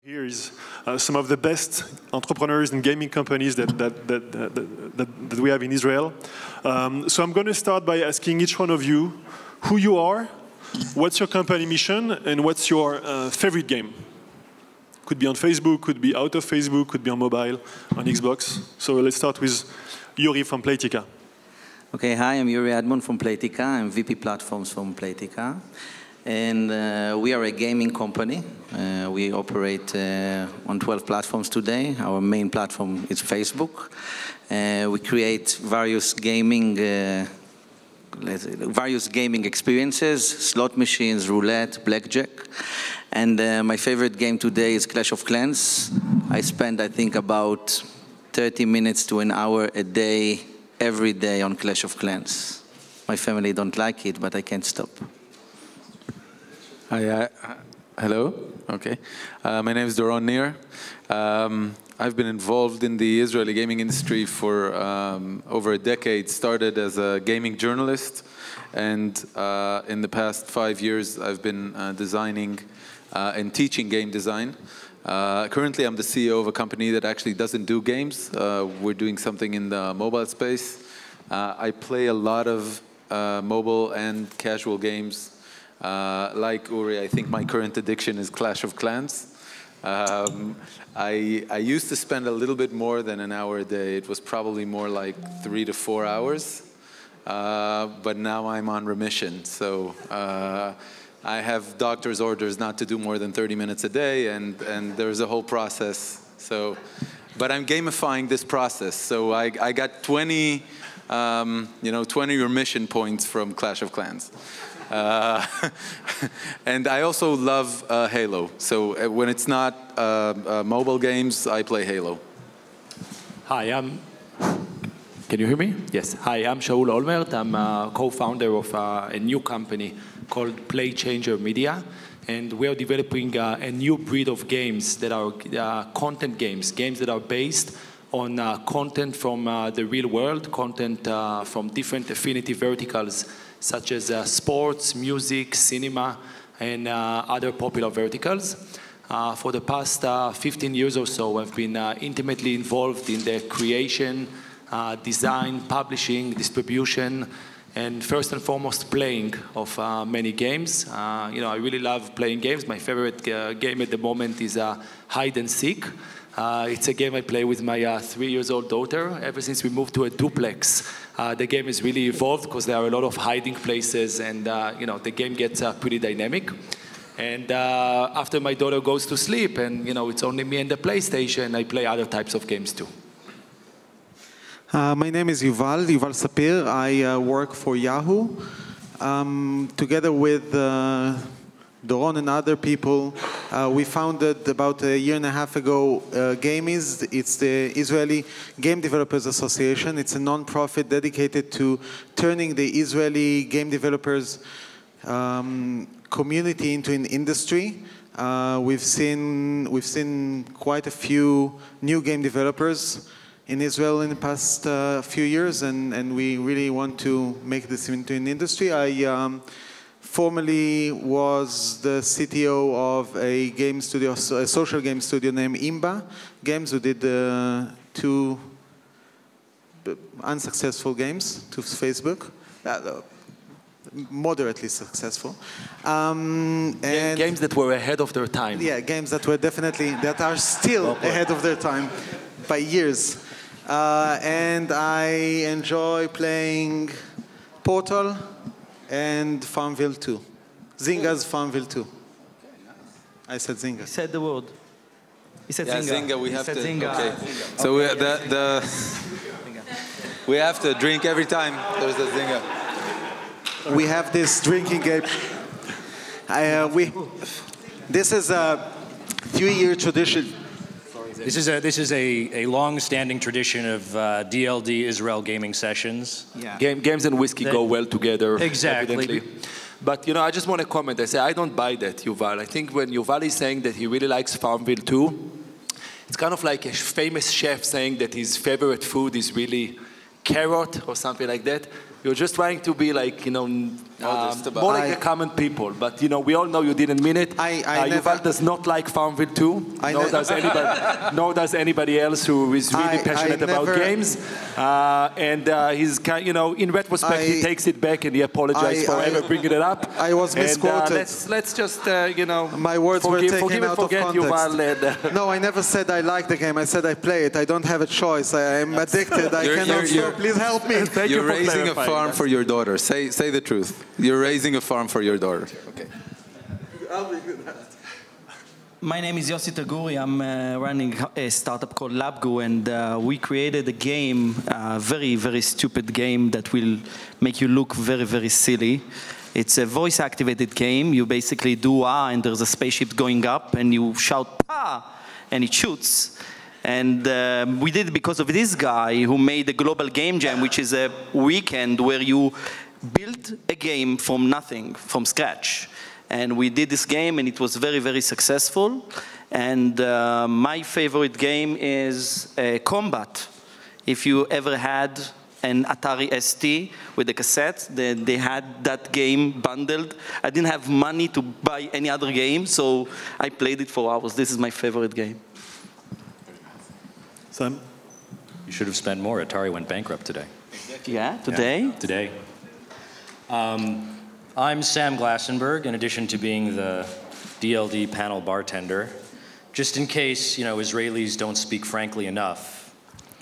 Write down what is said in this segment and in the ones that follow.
Here is some of the best entrepreneurs and gaming companies that we have in Israel. So I'm going to start by asking each one of you who you are, what's your company mission, and what's your favorite game. Could be on Facebook, could be out of Facebook, could be on mobile, on Xbox. So let's start with Yuri from Playtika. Okay, hi, I'm Yuri Admon from Playtika. I'm VP Platforms from Playtika. And we are a gaming company. We operate on 12 platforms today. Our main platform is Facebook. We create various gaming experiences, slot machines, roulette, blackjack. And my favorite game today is Clash of Clans. I spend, I think, about 30 minutes to an hour a day, every day on Clash of Clans. My family don't like it, but I can't stop. Hi, hello. Okay. My name is Doron Nir. I've been involved in the Israeli gaming industry for over a decade. Started as a gaming journalist, and in the past 5 years, I've been designing and teaching game design. Currently, I'm the CEO of a company that actually doesn't do games. We're doing something in the mobile space. I play a lot of mobile and casual games. Like Uri, I think my current addiction is Clash of Clans. I used to spend a little bit more than an hour a day. It was probably more like 3 to 4 hours. But now I'm on remission. So I have doctor's orders not to do more than 30 minutes a day, and there's a whole process. So, but I'm gamifying this process. So I got 20 remission points from Clash of Clans. And I also love Halo. So when it's not mobile games, I play Halo. Hi, can you hear me? Yes. Hi, I'm Shaul Olmert. I'm a co-founder of a new company called Play Changer Media. And we are developing a new breed of games that are content games, games that are based on content from the real world, content from different affinity verticals, such as sports, music, cinema, and other popular verticals. For the past 15 years or so, I've been intimately involved in the creation, design, publishing, distribution, and first and foremost, playing of many games. I really love playing games. My favorite game at the moment is hide and seek. It's a game I play with my 3-year-old daughter. Ever since we moved to a duplex, the game has really evolved because there are a lot of hiding places, and the game gets pretty dynamic. And after my daughter goes to sleep, and it's only me and the PlayStation, I play other types of games too. My name is Yuval Sapir. I work for Yahoo. Together with Doron and other people, we founded about a year and a half ago GameIS. It's the Israeli Game Developers Association. It's a non-profit dedicated to turning the Israeli game developers community into an industry. We've seen quite a few new game developers in Israel in the past few years, and we really want to make this into an industry. I formerly was the CTO of a game studio, a social game studio named Imba Games, who did 2 unsuccessful games to Facebook, moderately successful. And games that were ahead of their time. Yeah, games that were that are still ahead of their time by years. And I enjoy playing Portal and Farmville 2. Zynga's Farmville 2. I said Zynga. He said the word. He said Yeah, Zynga. Zynga, we have to. Zynga. Okay. So we have to drink every time there's a Zynga. We have this drinking game. This is a 3-year tradition. This is a long-standing tradition of DLD Israel gaming sessions. Yeah. Games and whiskey go well together. Exactly. Evidently. But I just want to comment. I say I don't buy that, Yuval. I think when Yuval is saying that he really likes Farmville 2, it's kind of like a famous chef saying that his favorite food is really carrot or something like that. You're just trying to be like, More like a common people, but we all know you didn't mean it. Yuval does not like Farmville 2. Nor does anybody else who is really passionate about games. And he's in retrospect, he takes it back and he apologizes for ever bringing it up. I was misquoted. Let's just my words were taken out of context. Yuval. No, I never said I like the game. I said I play it. I don't have a choice. I am addicted. I cannot stop. Please help me. You're raising a farm for your daughter. Say the truth. You're raising a farm for your daughter. Okay. I'll be good at it. My name is Yossi Taguri. I'm running a startup called LabGoo, and we created a game, a very, very stupid game that will make you look very, very silly. It's a voice-activated game. You basically do and there's a spaceship going up, and you shout "pa," and it shoots. And we did it because of this guy who made the Global Game Jam, which is a weekend where you build a game from nothing, from scratch. And we did this game, and it was very, very successful. And my favorite game is Combat. If you ever had an Atari ST with a cassette, they had that game bundled. I didn't have money to buy any other game, so I played it for hours. This is my favorite game. Sam? You should have spent more. Atari went bankrupt today. Yeah, today? Yeah, today. I'm Sam Glassenberg, in addition to being the DLD panel bartender. Just in case, Israelis don't speak frankly enough,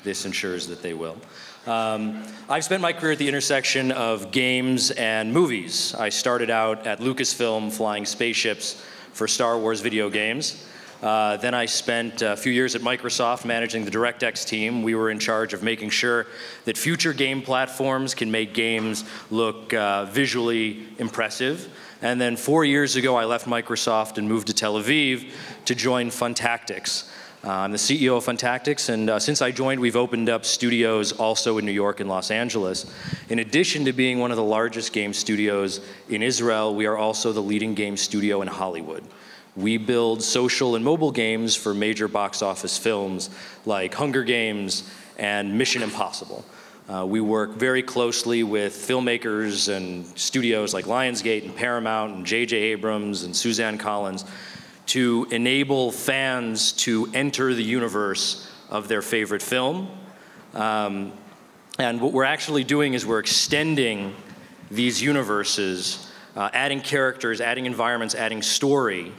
this ensures that they will. I've spent my career at the intersection of games and movies. I started out at Lucasfilm flying spaceships for Star Wars video games. Then I spent a few years at Microsoft managing the DirectX team. We were in charge of making sure that future game platforms can make games look visually impressive. And then 4 years ago, I left Microsoft and moved to Tel Aviv to join Funtactics. I'm the CEO of Funtactics, and since I joined, we've opened up studios also in New York and Los Angeles. In addition to being one of the largest game studios in Israel, we are also the leading game studio in Hollywood. We build social and mobile games for major box office films like Hunger Games and Mission Impossible. We work very closely with filmmakers and studios like Lionsgate and Paramount and J.J. Abrams and Suzanne Collins to enable fans to enter the universe of their favorite film. And what we're actually doing is we're extending these universes, adding characters, adding environments, adding story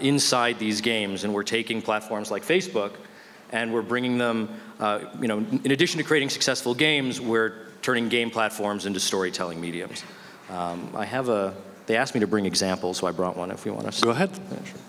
inside these games, and we're taking platforms like Facebook and we're bringing them, in addition to creating successful games, we're turning game platforms into storytelling mediums. They asked me to bring examples, so I brought one if you want to. Go ahead. Yeah, sure.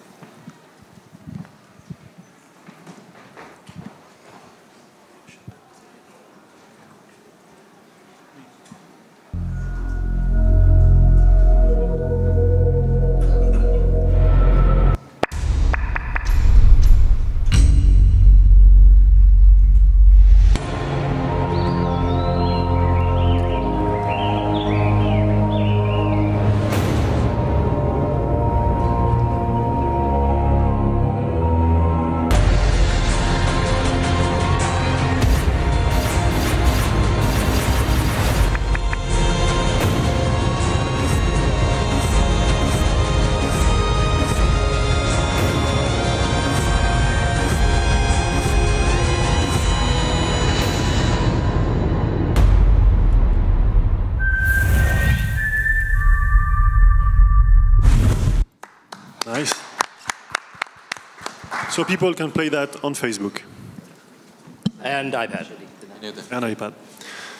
Nice. So people can play that on Facebook. And iPad. And iPad.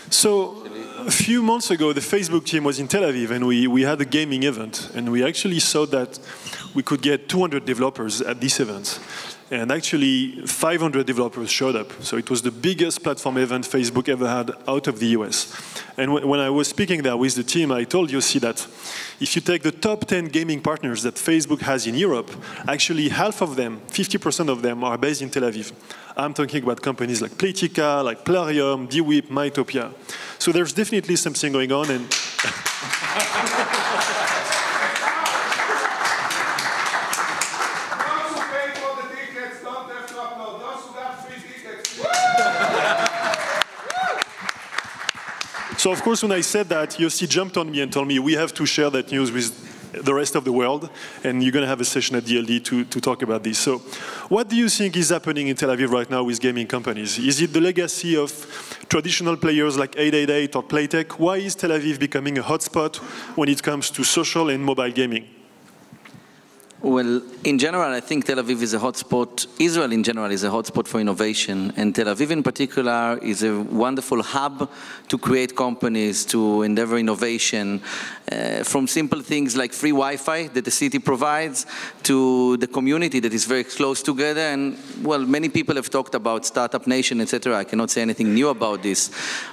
So a few months ago, the Facebook team was in Tel Aviv, and we had a gaming event. And we actually saw that we could get 200 developers at this event. And actually, 500 developers showed up. So it was the biggest platform event Facebook ever had out of the US. And when I was speaking there with the team, I told Yossi that if you take the top 10 gaming partners that Facebook has in Europe, actually half of them, 50% of them, are based in Tel Aviv. I'm talking about companies like Playtika, like Plarium, DWIP, Mytopia. So there's definitely something going on. And So of course, when I said that, Yossi jumped on me and told me, we have to share that news with the rest of the world, and you're going to have a session at DLD to talk about this. So what do you think is happening in Tel Aviv right now with gaming companies? Is it the legacy of traditional players like 888 or Playtech? Why is Tel Aviv becoming a hotspot when it comes to social and mobile gaming? Well, in general, I think Tel Aviv is a hotspot. Israel, in general, is a hotspot for innovation. And Tel Aviv, in particular, is a wonderful hub to create companies, to endeavor innovation, from simple things like free Wi-Fi that the city provides to the community that is very close together. And, well, many people have talked about Startup Nation, etc. I cannot say anything new about this.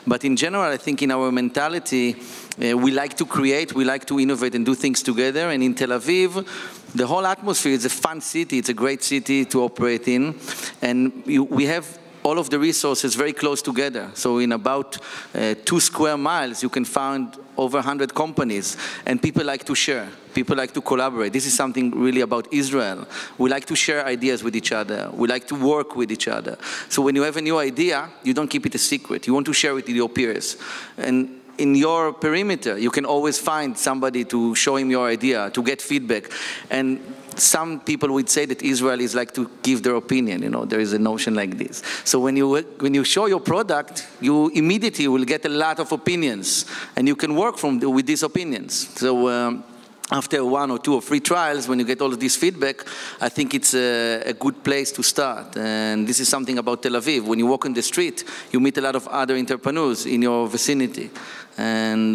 But in general, I think in our mentality, we like to create, we like to innovate and do things together. And in Tel Aviv, the whole atmosphere is a fun city. It's a great city to operate in. And we have all of the resources very close together. So in about 2 square miles, you can find over 100 companies. And people like to share. People like to collaborate. This is something really about Israel. We like to share ideas with each other. We like to work with each other. So when you have a new idea, you don't keep it a secret. You want to share it with your peers. And in your perimeter, you can always find somebody to show him your idea, to get feedback. And some people would say that Israelis like to give their opinion. You know, there is a notion like this. So when you show your product, you immediately will get a lot of opinions, and you can work with these opinions. So after 1 or 2 or 3 trials, when you get all of this feedback, I think it's a good place to start. And this is something about Tel Aviv. When you walk on the street, you meet a lot of other entrepreneurs in your vicinity. And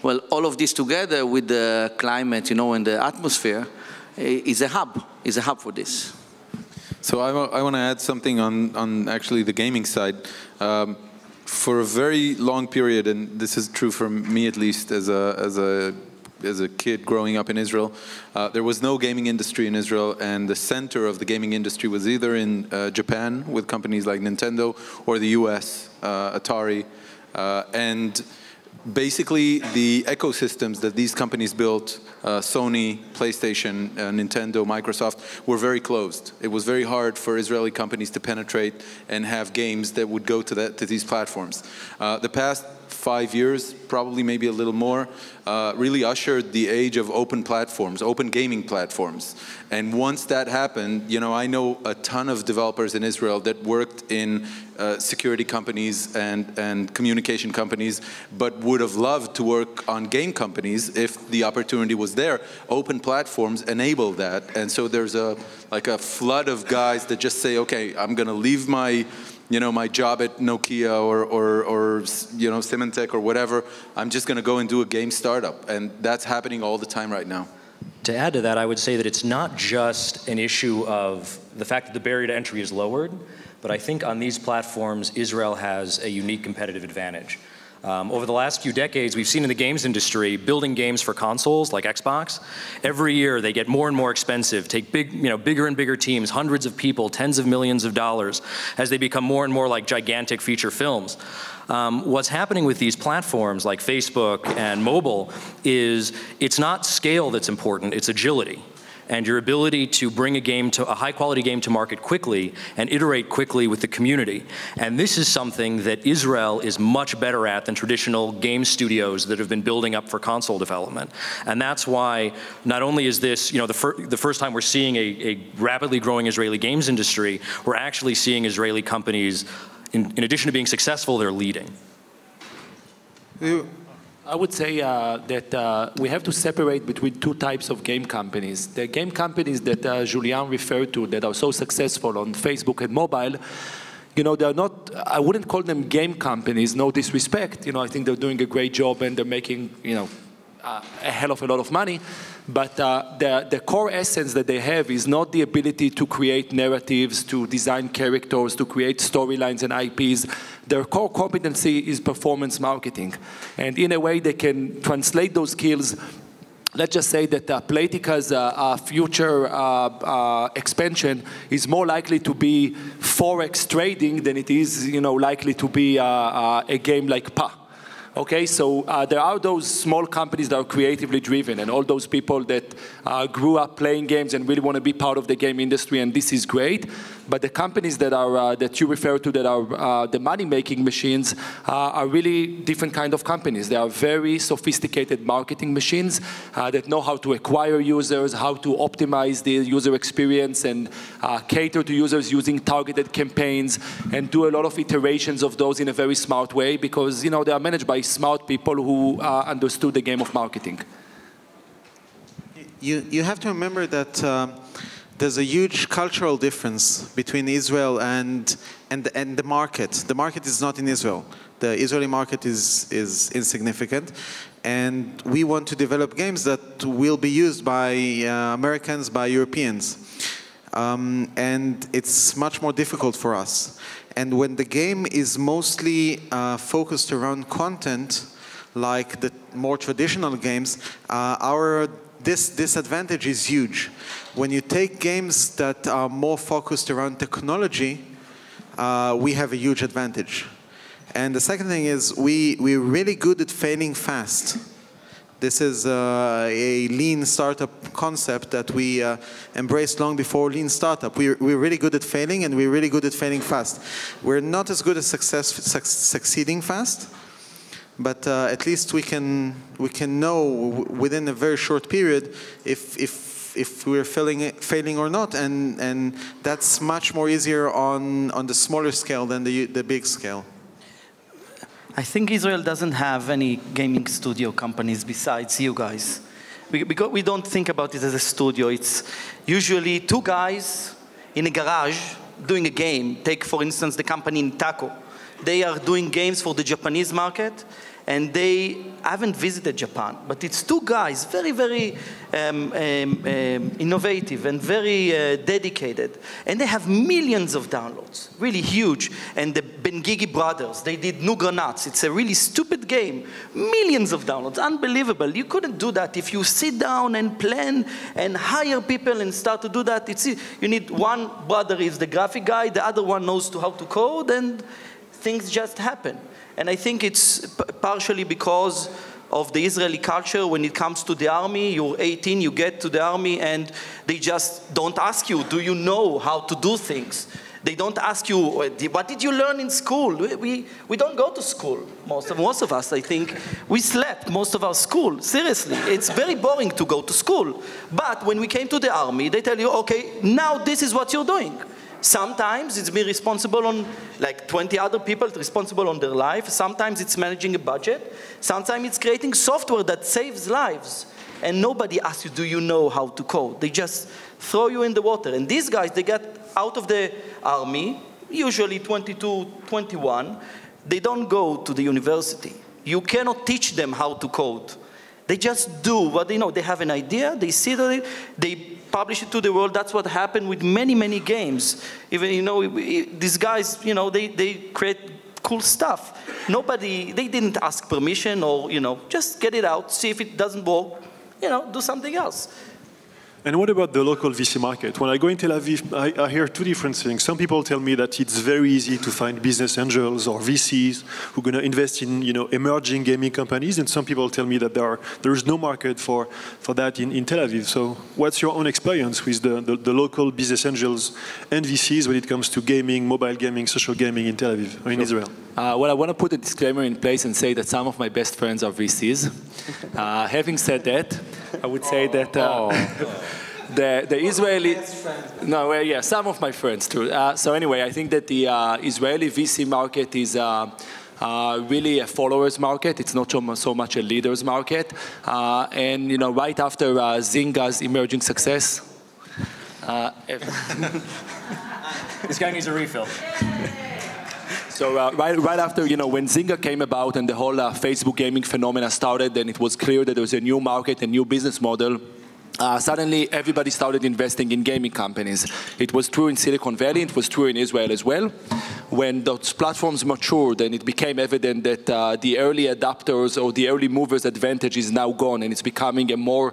well, all of this together with the climate, you know, and the atmosphere is a hub for this. So I want to add something on actually the gaming side. For a very long period, and this is true for me at least as a kid growing up in Israel, there was no gaming industry in Israel, and the center of the gaming industry was either in Japan with companies like Nintendo, or the US, Atari, and basically the ecosystems that these companies built, Sony, PlayStation, Nintendo, Microsoft, were very closed. It was very hard for Israeli companies to penetrate and have games that would go to these platforms. The past 5 years, probably maybe a little more, really ushered the age of open platforms, open gaming platforms. And once that happened, you know, I know a ton of developers in Israel that worked in security companies and communication companies, but would have loved to work on game companies if the opportunity was there. Open platforms enable that. And so there's like a flood of guys that just say, okay, I'm going to leave my job at Nokia or Symantec or whatever. I'm just going to go and do a game startup. And that's happening all the time right now. To add to that, I would say that it's not just an issue of the fact that the barrier to entry is lowered, but I think on these platforms, Israel has a unique competitive advantage. Over the last few decades, we've seen in the games industry, building games for consoles like Xbox, every year they get more and more expensive, take bigger and bigger teams, hundreds of people, tens of millions of dollars, as they become more and more like gigantic feature films. What's happening with these platforms like Facebook and mobile is it's not scale that's important, it's agility. And your ability to bring a high-quality game to market quickly and iterate quickly with the community. And this is something that Israel is much better at than traditional game studios that have been building up for console development. And that's why not only is this, the first time we're seeing a rapidly growing Israeli games industry, we're actually seeing Israeli companies, in addition to being successful, they're leading. I would say that we have to separate between 2 types of game companies. The game companies that Julien referred to that are so successful on Facebook and mobile, they're not, I wouldn't call them game companies, no disrespect. I think they're doing a great job and they're making, a hell of a lot of money. But the core essence that they have is not the ability to create narratives, to design characters, to create storylines and IPs. Their core competency is performance marketing. And in a way, they can translate those skills. Let's just say that Playtica's future expansion is more likely to be Forex trading than it is, likely to be a game like PA. Okay, so there are those small companies that are creatively driven, and all those people that grew up playing games and really want to be part of the game industry, and this is great. But the companies that are that you refer to that are the money-making machines are really different kind of companies. They are very sophisticated marketing machines that know how to acquire users, how to optimize the user experience, and cater to users using targeted campaigns, and do a lot of iterations of those in a very smart way, because they are managed by smart people who understood the game of marketing. You have to remember that there's a huge cultural difference between Israel and the market. The market is not in Israel. The Israeli market is insignificant. And we want to develop games that will be used by Americans, by Europeans. And it's much more difficult for us. And when the game is mostly focused around content, like the more traditional games, this disadvantage is huge. When you take games that are more focused around technology, we have a huge advantage. And the second thing is we're really good at failing fast. This is a lean startup concept that we embraced long before lean startup. We're really good at failing, and we're really good at failing fast. We're not as good at succeeding fast, but at least we can know within a very short period if we're failing or not, and that's much more easier on the smaller scale than the big scale. I think Israel doesn't have any gaming studio companies besides you guys. Because we don't think about it as a studio. It's usually two guys in a garage doing a game. Take, for instance, the company in Taco. They are doing games for the Japanese market, and they haven't visited Japan. But it's two guys, very, very innovative and very dedicated. And they have millions of downloads, really huge. And the Benguigui brothers, they did Nuggranats. It's a really stupid game. Millions of downloads, unbelievable. You couldn't do that if you sit down and plan and hire people and start to do that. You need one brother is the graphic guy, the other one knows how to code, and things just happen. And I think it's partially because of the Israeli culture. When it comes to the army, you're 18, you get to the army, and they just don't ask you, do you know how to do things? They don't ask you, what did you learn in school? We don't go to school, most of us, I think. We slept most of our school, seriously. It's very boring to go to school. But when we came to the army, they tell you, okay, now this is what you're doing. Sometimes it's being responsible on, like 20 other people responsible on their life. Sometimes it's managing a budget. Sometimes it's creating software that saves lives. And nobody asks you, do you know how to code? They just throw you in the water. And these guys, they get out of the army, usually 22, 21. They don't go to the university. You cannot teach them how to code. They just do what they know. They have an idea, they sit on it, they publish it to the world. That's what happened with many, many games. Even, these guys, they create cool stuff. They didn't ask permission or, just get it out, see if it doesn't work, do something else. And what about the local VC market? When I go in Tel Aviv, I hear two different things. Some people tell me that it's very easy to find business angels or VCs who are going to invest in emerging gaming companies, and some people tell me that there is no market for that in Tel Aviv. So what's your own experience with the local business angels and VCs when it comes to gaming, mobile gaming, social gaming in Tel Aviv or in Israel? Well, I want to put a disclaimer in place and say that some of my best friends are VCs. Having said that, I would say that the Israeli... No, yeah, some of my friends too. So anyway, I think that the Israeli VC market is really a followers market. It's not so much a leaders market. And right after Zynga's emerging success... This guy needs a refill. So right after, when Zynga came about and the whole Facebook gaming phenomena started, and it was clear that there was a new market, a new business model, suddenly everybody started investing in gaming companies. It was true in Silicon Valley, it was true in Israel as well. When those platforms matured, and it became evident that the early adopters or the early movers' advantage is now gone, and it's becoming a more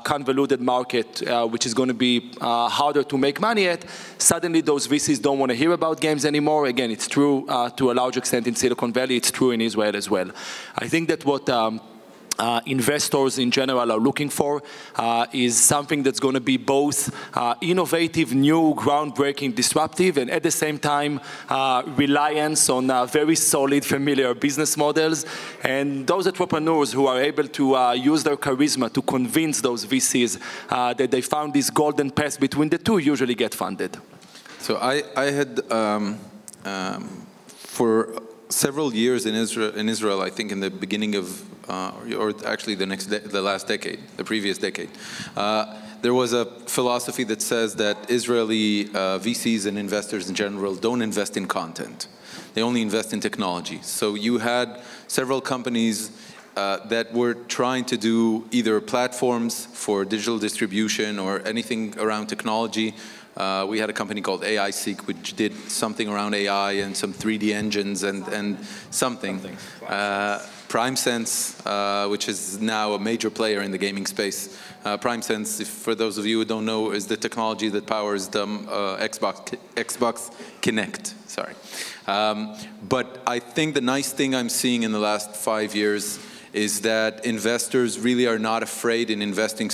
convoluted market, which is going to be harder to make money at, suddenly those VCs don't want to hear about games anymore. Again, it's true to a large extent in Silicon Valley, it's true in Israel as well. I think that what investors in general are looking for is something that's going to be both innovative, new, groundbreaking, disruptive, and at the same time reliance on very solid, familiar business models. And those entrepreneurs who are able to use their charisma to convince those VCs that they found this golden path between the two usually get funded. So I had, for several years in Israel, I think in the beginning of, or actually the last decade, the previous decade, there was a philosophy that says that Israeli VCs and investors in general don't invest in content. They only invest in technology. So you had several companies that were trying to do either platforms for digital distribution or anything around technology. We had a company called AISeek, which did something around AI and some 3D engines and something. PrimeSense, which is now a major player in the gaming space. PrimeSense, for those of you who don't know, is the technology that powers the Xbox Kinect. Sorry. But I think the nice thing I'm seeing in the last 5 years is that investors really are not afraid in investing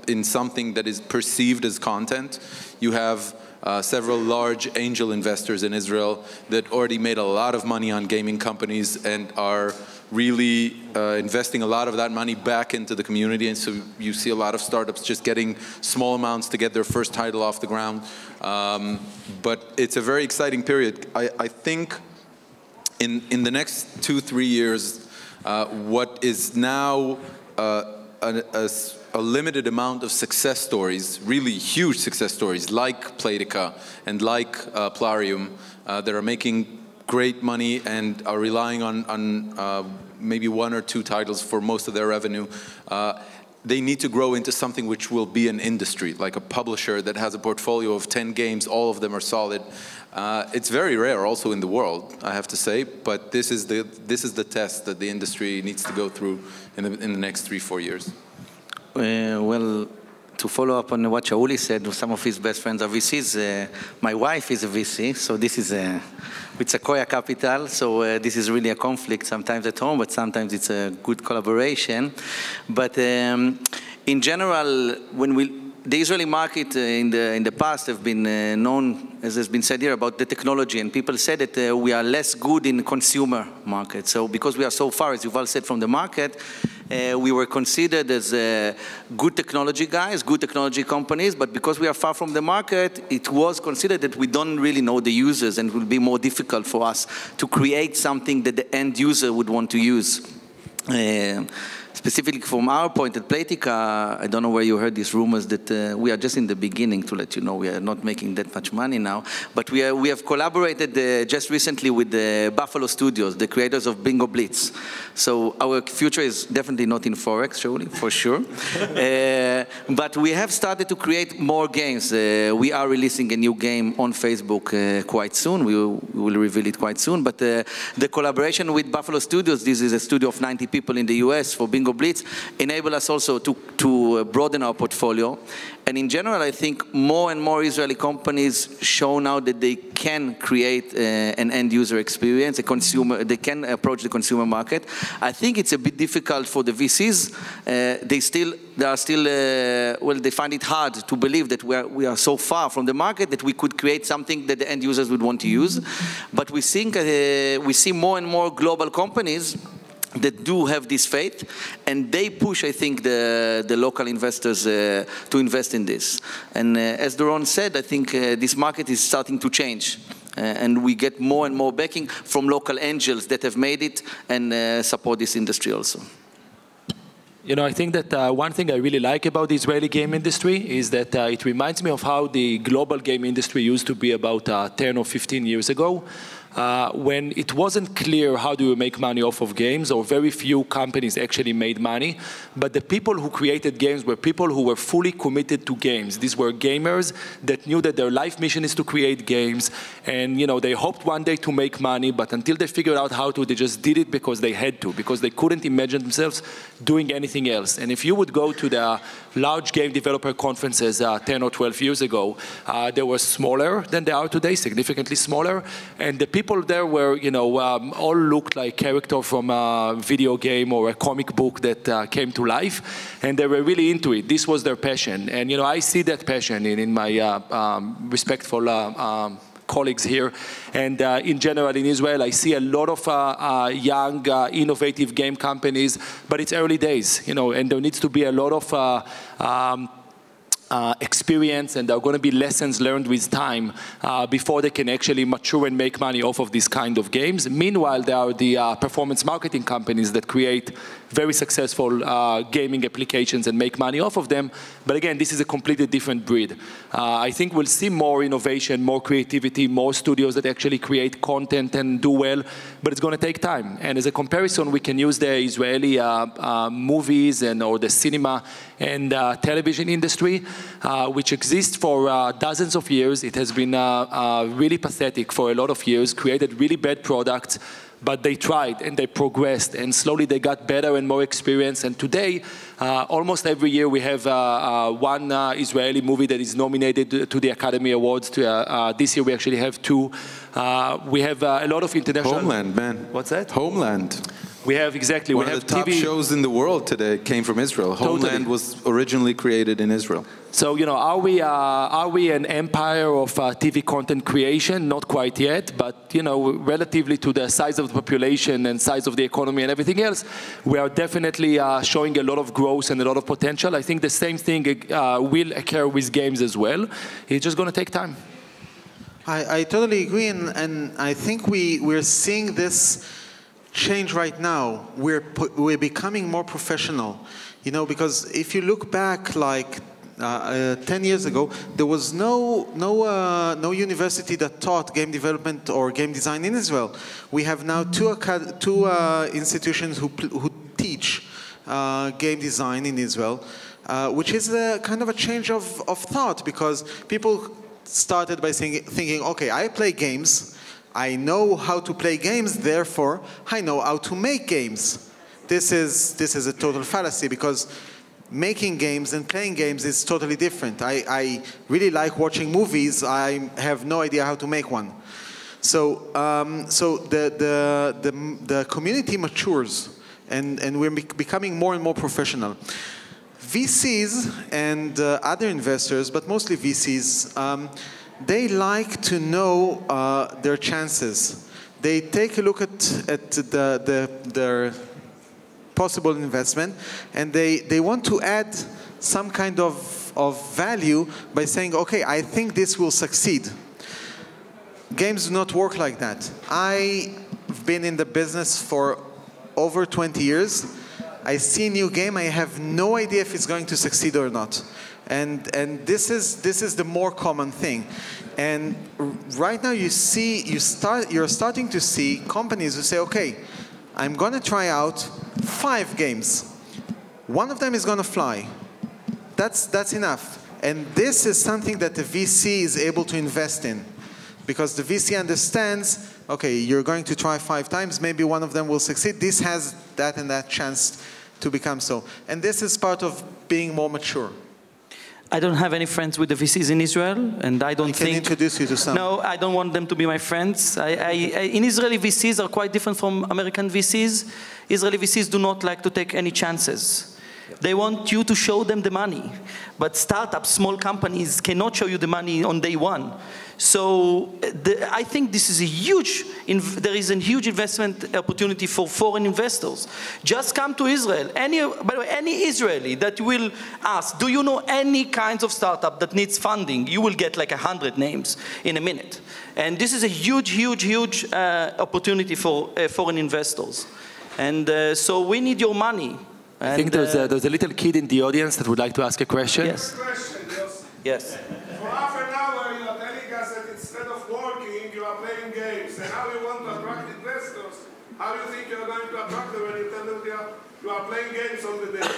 in something that is perceived as content. You have several large angel investors in Israel that already made a lot of money on gaming companies and are really investing a lot of that money back into the community. And so you see a lot of startups just getting small amounts to get their first title off the ground. But it's a very exciting period. I think in the next 2-3 years, what is now a limited amount of success stories, really huge success stories, like Playtika and like Plarium, that are making great money and are relying on maybe 1 or 2 titles for most of their revenue. They need to grow into something which will be an industry, like a publisher that has a portfolio of 10 games, all of them are solid. It's very rare also in the world, I have to say, but this is the test that the industry needs to go through in the next 3-4 years. Well, to follow up on what Shauli said, some of his best friends are VCs. My wife is a VC, so this is with Sequoia Capital, so this is really a conflict sometimes at home, but sometimes it's a good collaboration. But in general, the Israeli market in the past have been known, as has been said here, about the technology, and people said that we are less good in consumer market. So because we are so far, as Yuval said, from the market, we were considered as good technology guys, good technology companies, but because we are far from the market, it was considered that we don't really know the users and it will be more difficult for us to create something that the end user would want to use. Specifically from our point at Playtika, I don't know where you heard these rumors that we are just in the beginning, to let you know. We are not making that much money now. But we have collaborated just recently with the Buffalo Studios, the creators of Bingo Blitz. So our future is definitely not in Forex, surely, for sure. But we have started to create more games. We are releasing a new game on Facebook quite soon. We will reveal it quite soon. But the collaboration with Buffalo Studios, this is a studio of 90 people in the US for Bingo Blitz, enable us also to broaden our portfolio. And in general, I think more and more Israeli companies show now that they can create an end-user experience, they can approach the consumer market. I think it's a bit difficult for the VCs. They find it hard to believe that we are so far from the market that we could create something that the end users would want to use. But we think we see more and more global companies that do have this faith, and they push, I think, the local investors to invest in this. And as Doron said, I think this market is starting to change. And we get more and more backing from local angels that have made it and support this industry also. You know, I think that one thing I really like about the Israeli game industry is that it reminds me of how the global game industry used to be about 10 or 15 years ago. When it wasn't clear how do you make money off of games, or very few companies actually made money, but the people who created games were people who were fully committed to games. These were gamers that knew that their life mission is to create games, and they hoped one day to make money, but until they figured out how to, they just did it because they had to, because they couldn't imagine themselves doing anything else. And if you would go to the large game developer conferences 10 or 12 years ago, they were smaller than they are today, significantly smaller, and the people people there were, all looked like character from a video game or a comic book that came to life, and they were really into it. This was their passion, and I see that passion in my respectful colleagues here, and in general in Israel, I see a lot of young, innovative game companies, but it's early days, and there needs to be a lot of experience, and there are going to be lessons learned with time before they can actually mature and make money off of these kind of games. Meanwhile, there are the performance marketing companies that create very successful gaming applications and make money off of them. But again, this is a completely different breed. I think we'll see more innovation, more creativity, more studios that actually create content and do well, but it's going to take time. And as a comparison, we can use the Israeli movies or the cinema and television industry, which exists for dozens of years. It has been really pathetic for a lot of years, created really bad products, but they tried and they progressed, and slowly they got better and more experience. And today, almost every year we have one Israeli movie that is nominated to the Academy Awards. This year we actually have two. We have a lot of international... Homeland, man. What's that? Homeland. We have, exactly. One of the top shows in the world today came from Israel. Homeland was originally created in Israel. So, are we an empire of TV content creation? Not quite yet, but, relatively to the size of the population and size of the economy and everything else, we are definitely showing a lot of growth and a lot of potential. I think the same thing will occur with games as well. It's just going to take time. I totally agree, and I think we're seeing this change right now. We're becoming more professional, because if you look back like 10 years ago, there was no university that taught game development or game design in Israel. We have now two institutions who teach game design in Israel, which is a kind of a change of thought, because people started by thinking, okay, I play games, I know how to play games, therefore I know how to make games. This is a total fallacy, because making games and playing games is totally different. I really like watching movies. I have no idea how to make one. So the community matures, and we're becoming more and more professional. VCs and other investors, but mostly VCs, they like to know their chances. They take a look at their possible investment, and they want to add some kind of value by saying, okay, I think this will succeed. Games do not work like that. I've been in the business for over 20 years. I see a new game, I have no idea if it's going to succeed or not. And this is the more common thing. And right now you're starting to see companies who say, okay, I'm going to try out 5 games. One of them is going to fly. That's enough. And this is something that the VC is able to invest in, because the VC understands, okay, you're going to try 5 times, maybe one of them will succeed. This has that and that chance to become so. And this is part of being more mature. I don't have any friends with the VCs in Israel, and I don't think... I can introduce you to some. No, I don't want them to be my friends. In Israeli VCs are quite different from American VCs. Israeli VCs do not like to take any chances. They want you to show them the money. But startups, small companies, cannot show you the money on day one. So I think this is there is a huge investment opportunity for foreign investors. Just come to Israel. By the way, any Israeli that will ask, do you know any kinds of startup that needs funding? You will get like 100 names in a minute. And this is a huge opportunity for foreign investors. And so we need your money. I think there's a little kid in the audience that would like to ask a question. Yes. Yes. For half an hour, you are telling us that instead of working, you are playing games. And how you want to attract investors? How do you think you are going to attract them when you tell them you are playing games on the day?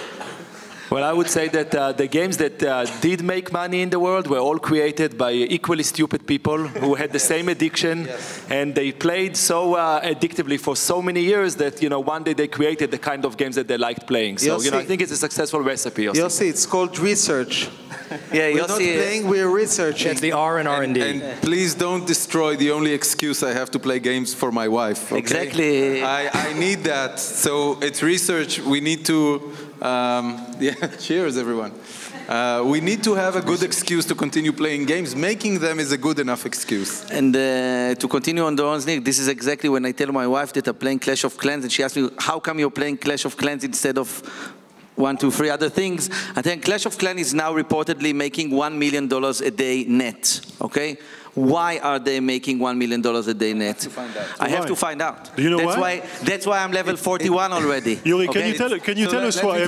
Well, I would say that the games that did make money in the world were all created by equally stupid people who had the same addiction, and they played so addictively for so many years that one day they created the kind of games that they liked playing. So I think it's a successful recipe. Yossi, it's called research. Yeah, we're not playing, we're researching. It's the R and R&D. And please don't destroy the only excuse I have to play games for my wife. Okay? Exactly. I need that. So it's research. We need to, cheers everyone. We need to have a good excuse to continue playing games. Making them is a good enough excuse. And to continue on Doron's link, this is exactly when I tell my wife that I'm playing Clash of Clans, and she asks me, how come you're playing Clash of Clans instead of 1, 2, 3 other things? I think Clash of Clans is now reportedly making $1 million a day net, okay? Why are they making $1 million a day net? I have to find out. Do you know why? That's why I'm level 41 already. Yuri, okay? can you tell us why?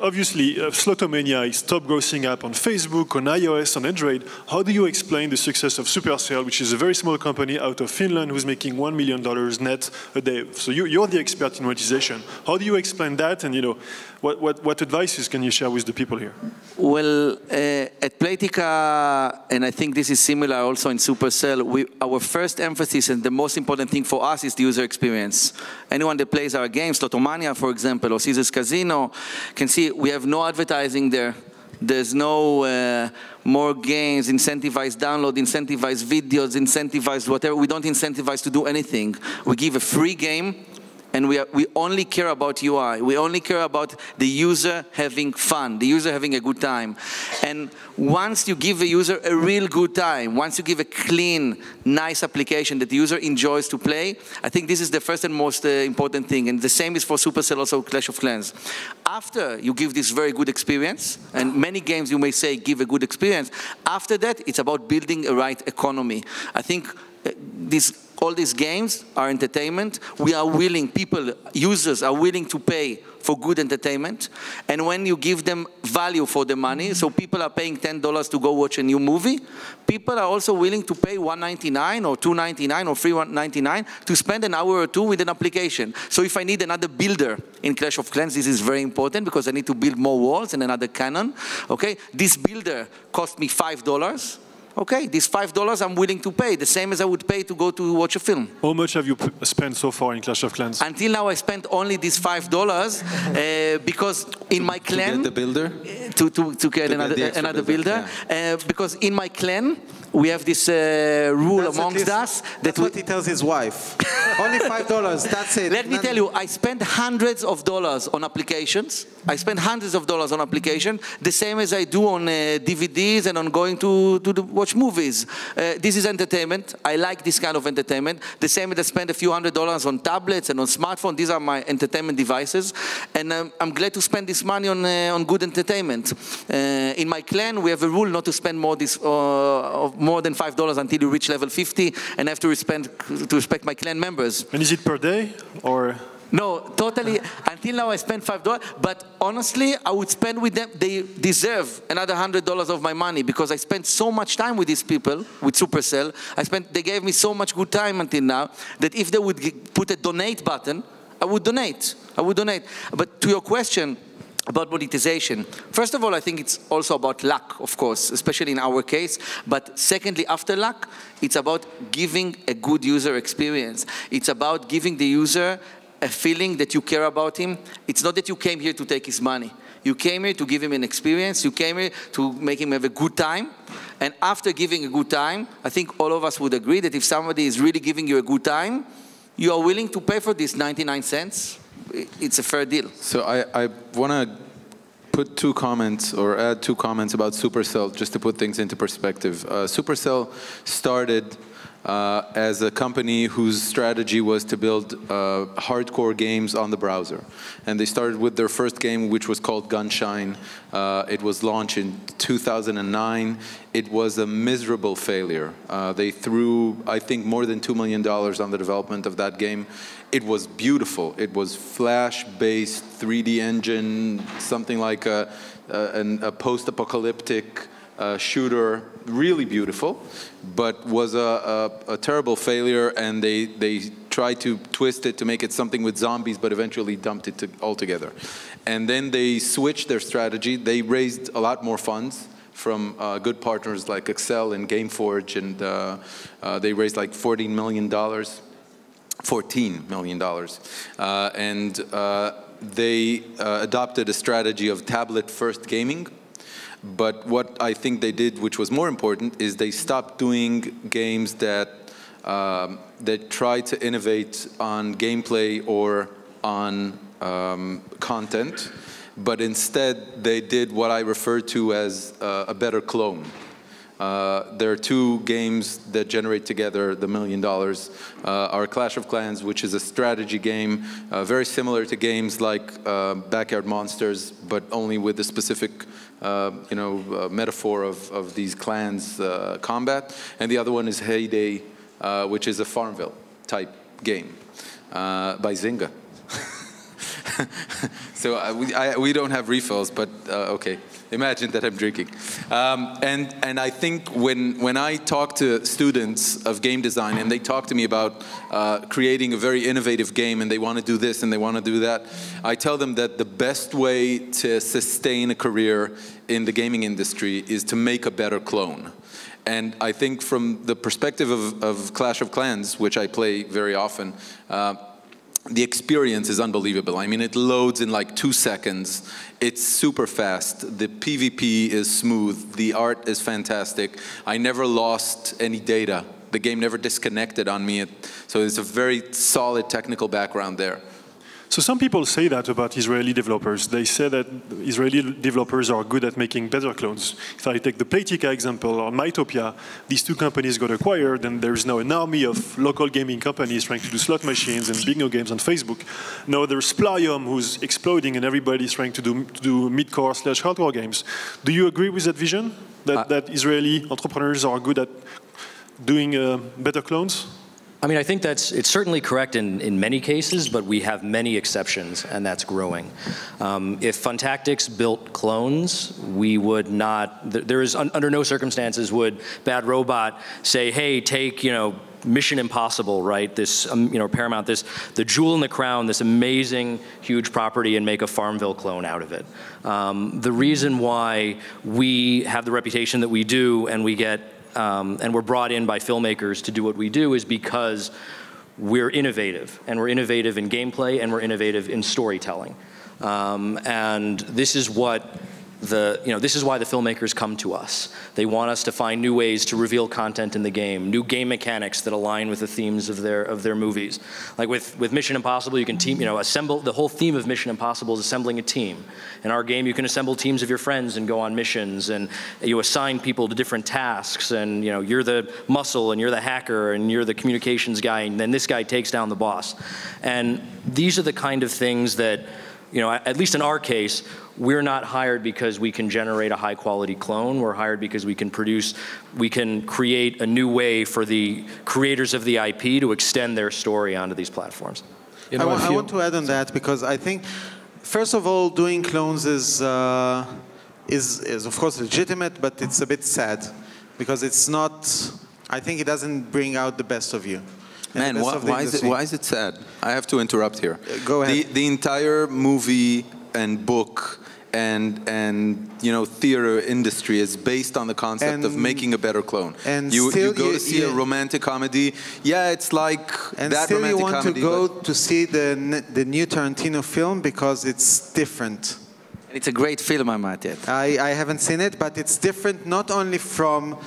Obviously, Slotomania is top grossing app on Facebook, on iOS, on Android. How do you explain the success of Supercell, which is a very small company out of Finland who's making $1 million net a day? So you're the expert in monetization. How do you explain that? And what advices can you share with the people here? Well, at Playtika, and I think this is similar also in Supercell, our first emphasis and the most important thing for us is the user experience. Anyone that plays our games, Slotomania, for example, or Caesar's Casino, can see we have no advertising there. There's no more games, incentivized download, incentivized videos, incentivized whatever. We don't incentivize to do anything. We give a free game, and we only care about UI. We only care about the user having fun, the user having a good time. And once you give the user a real good time, once you give a clean, nice application that the user enjoys to play, I think this is the first and most important thing. And the same is for Supercell, also Clash of Clans. After you give this very good experience, and many games you may say give a good experience, after that it's about building a right economy. I think all these games are entertainment. We are willing, users are willing to pay for good entertainment. And when you give them value for the money, so people are paying $10 to go watch a new movie, people are also willing to pay $1.99 or $2.99 or $3.99 to spend an hour or two with an application. So if I need another builder in Clash of Clans, this is very important because I need to build more walls and another cannon. Okay, this builder cost me $5. Okay, this $5 I'm willing to pay, the same as I would pay to go to watch a film. How much have you spent so far in Clash of Clans? Until now I spent only this $5 because in my clan... To get the builder? To get another builder. Yeah. Because in my clan, we have this rule amongst us. That's what he tells his wife. Only $5, that's it. Let me tell you, I spent hundreds of dollars on applications. I spend hundreds of dollars on applications, the same as I do on DVDs and on going to watch movies. This is entertainment. I like this kind of entertainment. The same as I spend a few $100s on tablets and on smartphones. These are my entertainment devices. And I'm glad to spend this money on good entertainment. In my clan, we have a rule not to spend more than $5 until you reach level 50, and I have to respect my clan members. And is it per day, or? No, totally. Until now, I spent $5, but honestly, I would spend with them. They deserve another $100 of my money because I spent so much time with these people, with Supercell. They gave me so much good time until now that if they would put a donate button, I would donate. I would donate. But to your question about monetization, first of all, I think it's also about luck, of course, especially in our case. But secondly, after luck, it's about giving a good user experience. It's about giving the user a feeling that you care about him. It's not that you came here to take his money. You came here to give him an experience. You came here to make him have a good time. And after giving a good time, I think all of us would agree that if somebody is really giving you a good time, you are willing to pay for this 99 cents. It's a fair deal. So I want to put two comments or add two comments about Supercell just to put things into perspective. Supercell started as a company whose strategy was to build hardcore games on the browser. And they started with their first game, which was called Gunshine. It was launched in 2009. It was a miserable failure. They threw, I think, more than $2 million on the development of that game. It was beautiful. It was Flash-based 3D engine, something like a post-apocalyptic shooter, really beautiful, but was a terrible failure, and they tried to twist it to make it something with zombies, but eventually dumped it altogether. And then they switched their strategy. They raised a lot more funds from good partners like Excel and GameForge, and they raised like $14 million. And they adopted a strategy of tablet-first gaming. But what I think they did, which was more important, is they stopped doing games that try to innovate on gameplay or on content, but instead they did what I refer to as a better clone. There are two games that generate together the $1 million. Our Clash of Clans, which is a strategy game, very similar to games like Backyard Monsters, but only with the specific metaphor of these clans combat. And the other one is Heyday, which is a Farmville type game by Zynga. So we don't have refills, but okay. Imagine that I'm drinking. And I think when I talk to students of game design and they talk to me about creating a very innovative game and they want to do this and they want to do that, I tell them that the best way to sustain a career in the gaming industry is to make a better clone. And I think from the perspective of Clash of Clans, which I play very often, the experience is unbelievable. I mean, it loads in like 2 seconds. It's super fast. The PvP is smooth. The art is fantastic. I never lost any data. The game never disconnected on me. So it's a very solid technical background there. So some people say that about Israeli developers. They say that Israeli developers are good at making better clones. If I take the Playtika example or Mytopia, these two companies got acquired, and there's now an army of local gaming companies trying to do slot machines and bingo games on Facebook. Now there's Splarium, who's exploding, and everybody's trying to do mid-core/hardcore games. Do you agree with that vision, that Israeli entrepreneurs are good at doing better clones? I mean, I think it's certainly correct in many cases, but we have many exceptions, and that's growing. If Funtactics built clones, we would not, there is under no circumstances would Bad Robot say, hey, take, Mission Impossible, right? This, Paramount, the jewel in the crown, this amazing, huge property, and make a Farmville clone out of it. The reason why we have the reputation that we do, and we get and we're brought in by filmmakers to do what we do is because we're innovative, and we're innovative in gameplay, and we're innovative in storytelling. And this is what this is why the filmmakers come to us. They want us to find new ways to reveal content in the game, new game mechanics that align with the themes of their movies. Like with Mission Impossible, you can assemble, the whole theme of Mission Impossible is assembling a team. In our game, you can assemble teams of your friends and go on missions, and you assign people to different tasks, and you're the muscle, and you're the hacker, and you're the communications guy, and then this guy takes down the boss. And these are the kind of things that, at least in our case, we're not hired because we can generate a high quality clone. We're hired because we can create a new way for the creators of the IP to extend their story onto these platforms. I want to add on that, because I think, first of all, doing clones is of course legitimate, but it's a bit sad, because it's not, I think it doesn't bring out the best of you. Man, why is it sad? I have to interrupt here. Go ahead. The entire movie and book and theater industry is based on the concept of making a better clone. And you go to see a romantic comedy. Yeah, it's like that romantic comedy. And still you want to go to see the new Tarantino film because it's different. It's a great film, I might add. I haven't seen it, but it's different not only from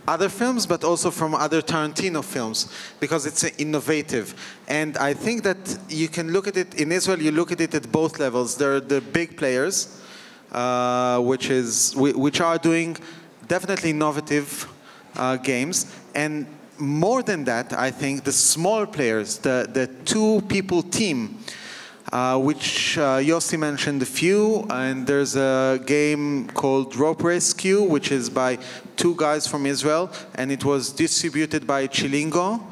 other films, but also from other Tarantino films, because it's innovative. And I think that you can look at it, in Israel, you look at it at both levels. There are the big players, which are doing definitely innovative games. And more than that, I think the small players, the two-people team, which Yossi mentioned a few, and there's a game called Rope Rescue, which is by two guys from Israel, and it was distributed by Chilingo.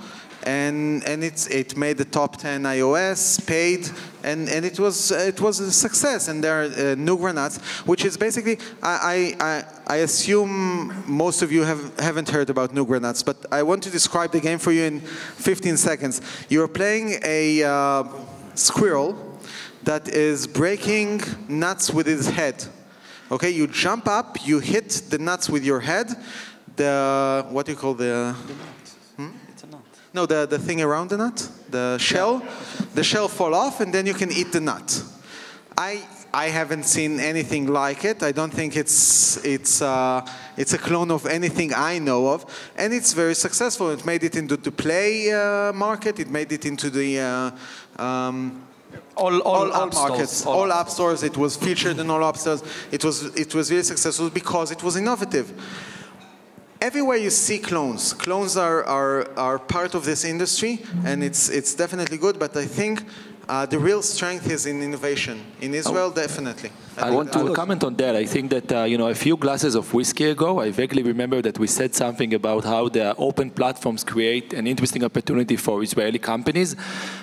and it made the top 10 iOS, paid, and it was a success. And there are Nuggranats, which is basically, I assume most of you haven't heard about Nuggranats, but I want to describe the game for you in 15 seconds. You're playing a squirrel that is breaking nuts with his head. Okay, you jump up, you hit the nuts with your head. What do you call the? It's a nut. No, the thing around the nut, the shell. The shell fall off, and then you can eat the nut. I haven't seen anything like it. I don't think it's a clone of anything I know of, and it's very successful. It made it into the Play market. It made it into the all markets, all app stores. It was featured in all app stores. It was really successful because it was innovative. Everywhere you see clones are part of this industry, and it's definitely good. But I think the real strength is in innovation. In Israel, definitely. I want to comment on that. I think that a few glasses of whiskey ago, I vaguely remember that we said something about how the open platforms create an interesting opportunity for Israeli companies.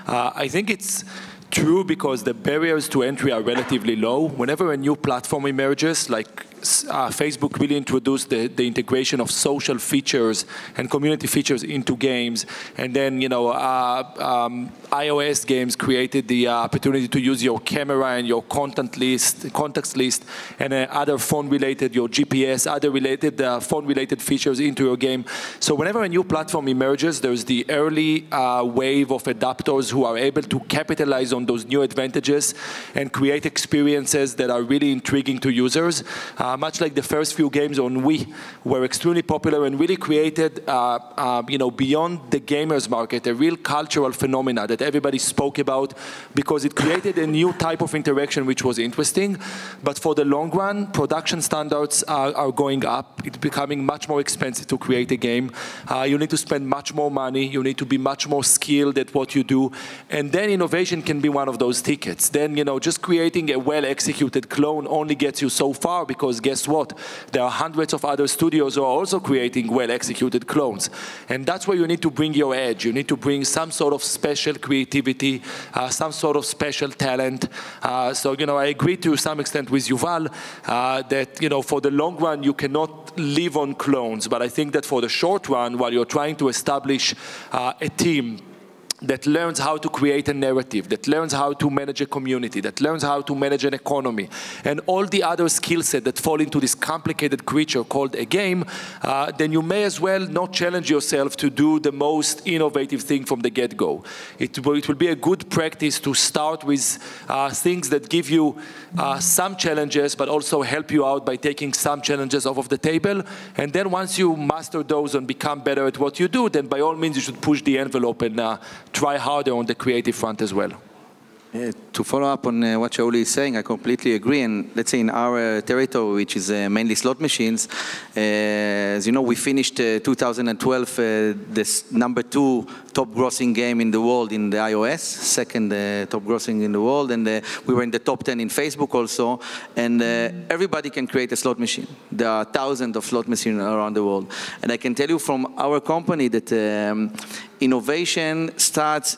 I think it's true because the barriers to entry are relatively low. Whenever a new platform emerges, like Facebook really introduced the integration of social features and community features into games, and then iOS games created the opportunity to use your camera and your contacts list, and other phone-related, your GPS, other related phone-related features into your game. So whenever a new platform emerges, there's the early wave of adopters who are able to capitalize on those new advantages and create experiences that are really intriguing to users. Much like the first few games on Wii were extremely popular and really created, beyond the gamers market, a real cultural phenomena that everybody spoke about because it created a new type of interaction which was interesting. But for the long run, production standards are going up. It's becoming much more expensive to create a game. You need to spend much more money. You need to be much more skilled at what you do. And then innovation can be one of those tickets. Then, just creating a well-executed clone only gets you so far because guess what? There are hundreds of other studios who are also creating well-executed clones. And that's where you need to bring your edge. You need to bring some sort of special creativity, some sort of special talent. So, I agree to some extent with Yuval that, for the long run, you cannot live on clones. But I think that for the short run, while you're trying to establish a team that learns how to create a narrative, that learns how to manage a community, that learns how to manage an economy, and all the other skill sets that fall into this complicated creature called a game, then you may as well not challenge yourself to do the most innovative thing from the get-go. It will be a good practice to start with things that give you some challenges, but also help you out by taking some challenges off of the table. And then once you master those and become better at what you do, then by all means you should push the envelope and try harder on the creative front as well. To follow up on what Shaul is saying, I completely agree. And let's say in our territory, which is mainly slot machines, as you know, we finished 2012 this #2 top-grossing game in the world in the iOS, second top grossing in the world, and we were in the top 10 in Facebook also. And everybody can create a slot machine. There are thousands of slot machines around the world. And I can tell you from our company that innovation starts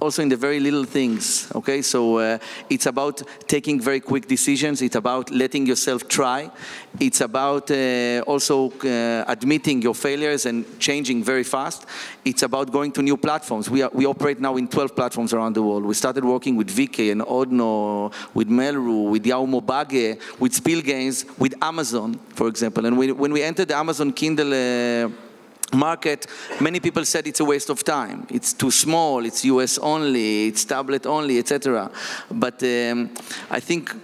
also in the very little things, okay? So it's about taking very quick decisions. It's about letting yourself try. It's about also admitting your failures and changing very fast. It's about going to new platforms. We operate now in 12 platforms around the world. We started working with VK and Odno, with Melru, with Yaumo Bage, with Spiel Games, with Amazon, for example. And when we entered the Amazon Kindle market, many people said it's a waste of time. It's too small, it's US only, it's tablet only, etc. But I think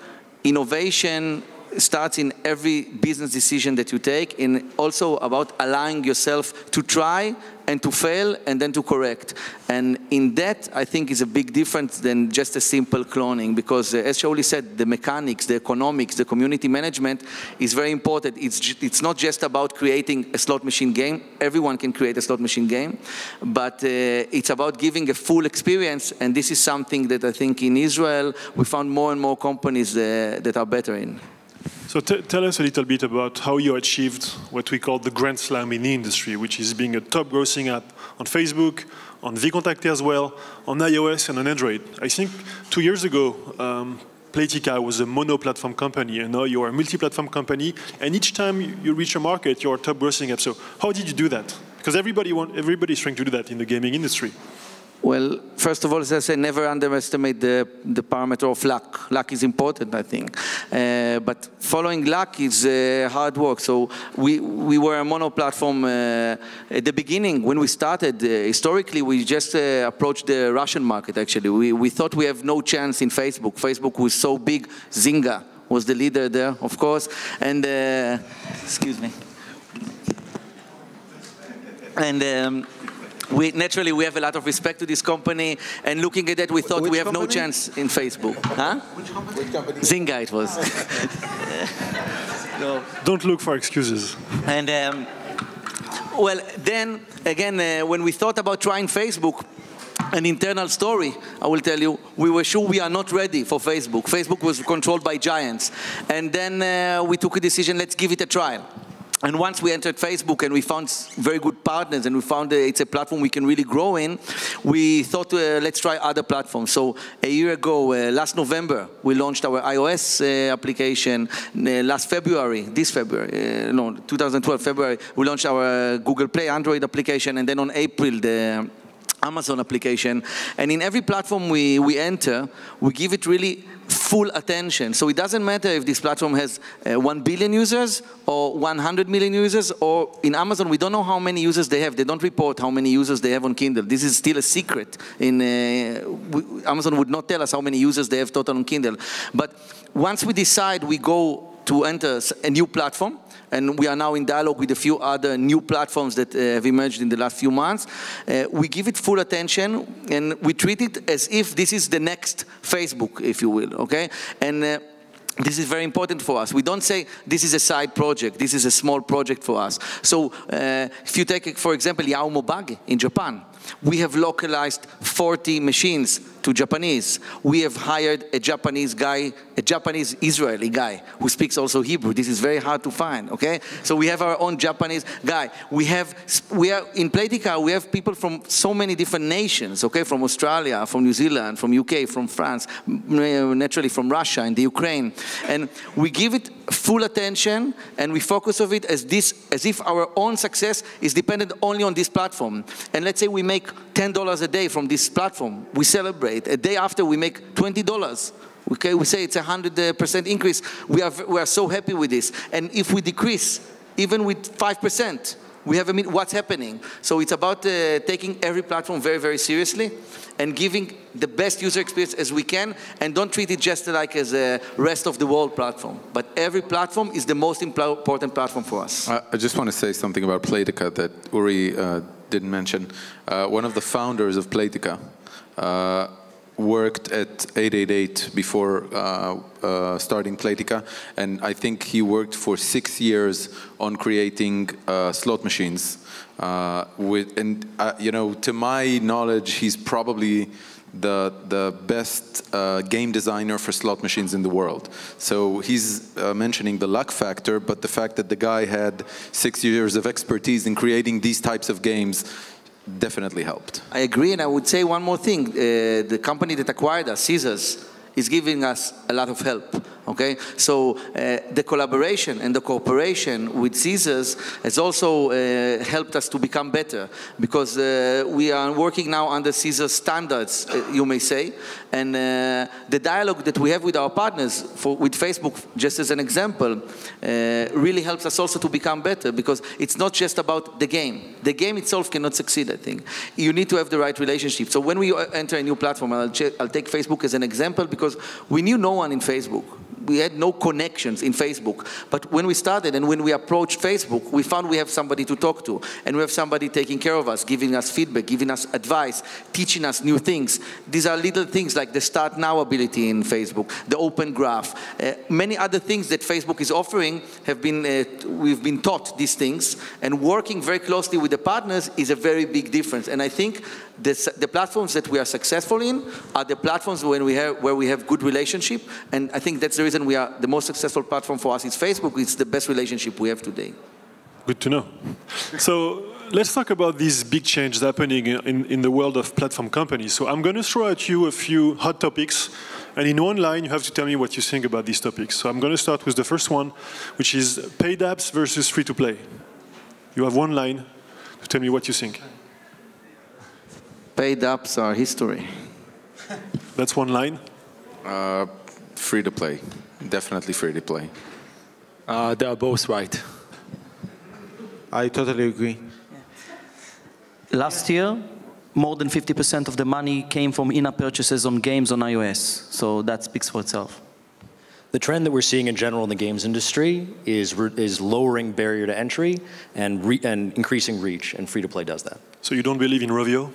innovation starts in every business decision that you take, and also about allowing yourself to try and to fail and then to correct. And in that, I think is a big difference than just a simple cloning, because as Shauli said, the mechanics, the economics, the community management is very important. It's not just about creating a slot machine game. Everyone can create a slot machine game, but it's about giving a full experience, and this is something that I think in Israel we found more and more companies that are better in. So tell us a little bit about how you achieved what we call the Grand Slam in the industry, which is being a top grossing app on Facebook, on vContacte as well, on iOS and on Android. I think 2 years ago, Playtika was a mono-platform company, and now you're a multi-platform company, and each time you reach a market, you're a top grossing app. So how did you do that? Because everybody's trying to do that in the gaming industry. Well, first of all, as I say, never underestimate the parameter of luck. Luck is important, I think. But following luck is hard work. So we were a mono-platform at the beginning. When we started, historically, we just approached the Russian market, actually. We thought we have no chance in Facebook. Facebook was so big. Zynga was the leader there, of course. And, excuse me. And naturally, we have a lot of respect to this company, and looking at that, we thought we have no chance in Facebook. Huh? Which company? Zynga it was. No. Don't look for excuses. And well, then again, when we thought about trying Facebook, an internal story, I will tell you, we were sure we are not ready for Facebook. Facebook was controlled by giants. And then we took a decision, let's give it a trial. And once we entered Facebook and we found very good partners and we found it's a platform we can really grow in, we thought, let's try other platforms. So a year ago, last November, we launched our iOS application. Last February, 2012 February, we launched our Google Play Android application, and then on April, the Amazon application. And in every platform we enter, we give it really full attention. So it doesn't matter if this platform has 1 billion users or 100 million users, or in Amazon, we don't know how many users they have. They don't report how many users they have on Kindle. This is still a secret. Amazon would not tell us how many users they have total on Kindle. But once we decide we go to enter a new platform, and we are now in dialogue with a few other new platforms that have emerged in the last few months. We give it full attention, and we treat it as if this is the next Facebook, if you will, okay? And this is very important for us. We don't say this is a side project, this is a small project for us. So if you take, for example, Yao Mobage in Japan, we have localized 40 machines to Japanese. We have hired a Japanese guy, a Japanese Israeli guy who speaks also Hebrew. This is very hard to find, okay? So we have our own Japanese guy. We are in Playtika, we have people from so many different nations, okay? From Australia, from New Zealand, from UK, from France, naturally from Russia and the Ukraine. And we give it full attention, and we focus on it as if our own success is dependent only on this platform. And let's say we make $10 a day from this platform. We celebrate. A day after, we make $20. Okay, we say it's 100% increase. We are so happy with this. And if we decrease, even with 5%, we have what's happening. So it's about taking every platform very, very seriously and giving the best user experience as we can, and don't treat it just like as a rest of the world platform. But every platform is the most important platform for us. I just want to say something about Playtika that Uri didn't mention. One of the founders of Playtika worked at 888 before starting Playtika, and I think he worked for 6 years on creating slot machines. You know, to my knowledge, he's probably the best game designer for slot machines in the world. So he's mentioning the luck factor, but the fact that the guy had 6 years of expertise in creating these types of games definitely helped. I agree, and I would say one more thing. The company that acquired us, Caesars, is giving us a lot of help. Okay, so the collaboration and the cooperation with Caesars has also helped us to become better, because we are working now under Caesars standards, you may say, and the dialogue that we have with our partners, with Facebook, just as an example, really helps us also to become better, because it's not just about the game. The game itself cannot succeed, I think. You need to have the right relationship. So when we enter a new platform, I'll take Facebook as an example, because we knew no one in Facebook. We had no connections in Facebook. But when we started and when we approached Facebook, we found we have somebody to talk to. And we have somebody taking care of us, giving us feedback, giving us advice, teaching us new things. These are little things like the Start Now ability in Facebook, the Open Graph. Many other things that Facebook is offering have been, we've been taught these things. And working very closely with the partners is a very big difference. And I think the platforms that we are successful in are the platforms where we have good relationship. And I think that's the reason reason we are the most successful platform for us is Facebook. It's the best relationship we have today. Good to know. So let's talk about these big changes happening in the world of platform companies. So I'm going to throw at you a few hot topics, and in one line, you have to tell me what you think about these topics. So I'm going to start with the first one, which is paid apps versus free-to-play. You have one line to tell me what you think. Paid apps are history. That's one line. Free to play. Definitely free to play. They are both right. I totally agree. Last year, more than 50% of the money came from in-app purchases on games on iOS. So that speaks for itself. The trend that we're seeing in general in the games industry is lowering barrier to entry and increasing reach, and free-to-play does that. So you don't believe in Rovio?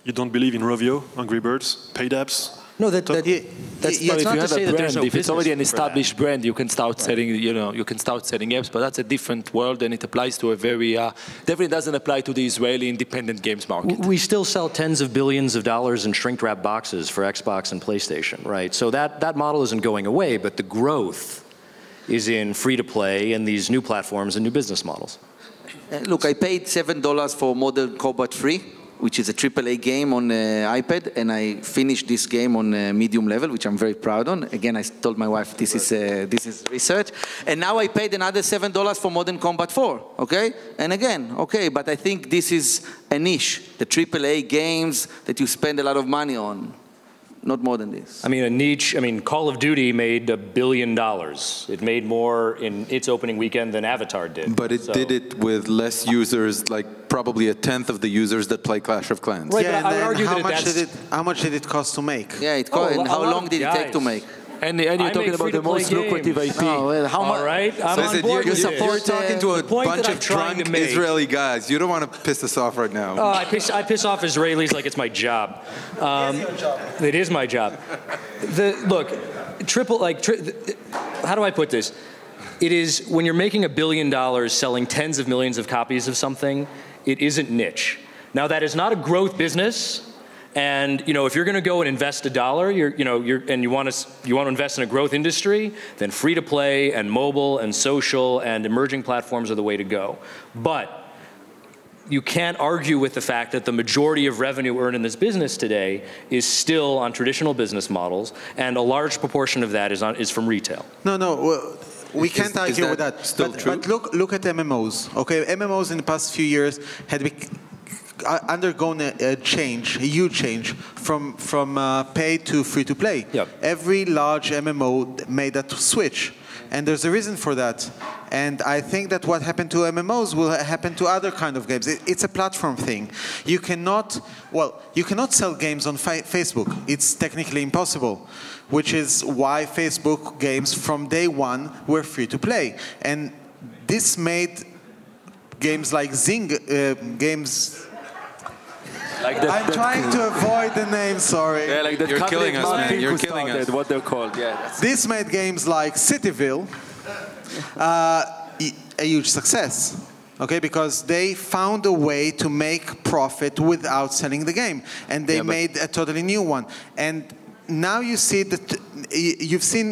You don't believe in Rovio, Angry Birds, paid apps? No, that's But not if to you have say a that brand, there's no if it's already an business for that. established brand, you can start selling, you can start selling apps, but that's a different world, and it applies to a very, definitely doesn't apply to the Israeli independent games market. We still sell tens of billions of dollars in shrink-wrap boxes for Xbox and PlayStation, right? So that model isn't going away, but the growth is in free-to-play and these new platforms and new business models. Look, I paid $7 for Modern Combat 3, which is a AAA game on iPad, and I finished this game on medium level, which I'm very proud on. Again, I told my wife this is research. And now I paid another $7 for Modern Combat 4, okay? And again, okay, but I think this is a niche, the AAA games that you spend a lot of money on. Not more than this. I mean, a niche, Call of Duty made $1 billion. It made more in its opening weekend than Avatar did. But it did it with less users, like probably a tenth of the users that play Clash of Clans. Right, Yeah, but I would and argue then how much did it cost to make? Yeah, it cost, and how long did it take to guys. make? And you're talking about the most lucrative IP. Oh, well, how much? All right, I'm on Listen, board you're, with you're this. talking to a point bunch that of I'm trying drunk to make- Israeli guys. You don't want to piss us off right now. I piss off Israelis like it's my job. It is my job. Look, how do I put this? It is, when you're making $1 billion selling tens of millions of copies of something, it isn't niche. Now, that is not a growth business. And if you're going to go and invest $1, and you want to invest in a growth industry, then free to play and mobile and social and emerging platforms are the way to go. But you can't argue with the fact that the majority of revenue earned in this business today is still on traditional business models, and a large proportion of that is from retail. No, well, we can't argue with that. Still true? But look at MMOs. Okay, MMOs in the past few years had undergone a huge change from pay to free to play. Yep. Every large MMO made that switch, and there's a reason for that. And I think that what happened to MMOs will happen to other kind of games. It's a platform thing. You cannot sell games on Facebook. It's technically impossible, which is why Facebook games from day one were free to play, and this made games like Zing games. I'm trying to avoid the name, sorry. Yeah, like You're killing us, man. You're killing us. What they're called. Yeah. This made games like Cityville a huge success. Okay, because they found a way to make profit without selling the game, and they made a totally new one. And now you see that